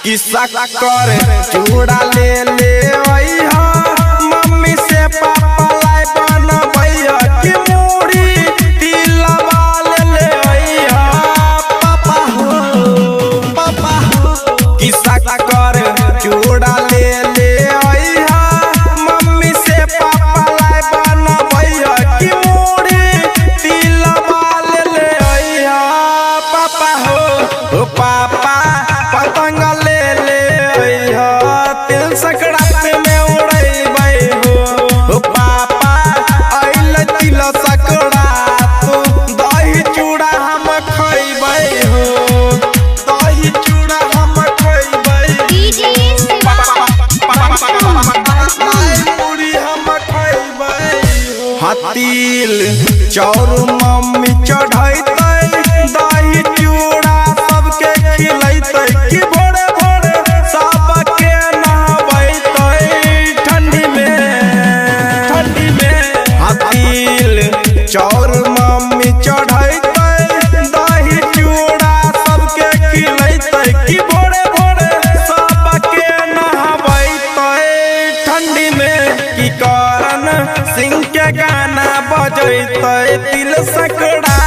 किस्सा करे चूड़ा ले मम्मी से पापा लाई बनबैया कि मुड़ी तिलवा ले पापा हो किस्सा करे चूड़ा ले मम्मी से पापा लाई बनबैया कि मुड़ी तिलवा ले पापा हो पापा पतंग सकड़ात में उड़ैबै हो पापा आइल तिल सकड़ात दही चूड़ा हम खैबै हो दही चूड़ा हम खैबै पूरी हम खैबै हतिल चौर मम्मी चढ़ैतै दही चूड़ा सबके खिलैतै कि भोरे भोरे सबके चौर मम्मी चढ़ैतै दही चूड़ा सबके खिलैतै कि भोरे भोरे सबके नहबैतै ठंडी में कि करण सिंह के गाना बजैतै तिल सकड़ा।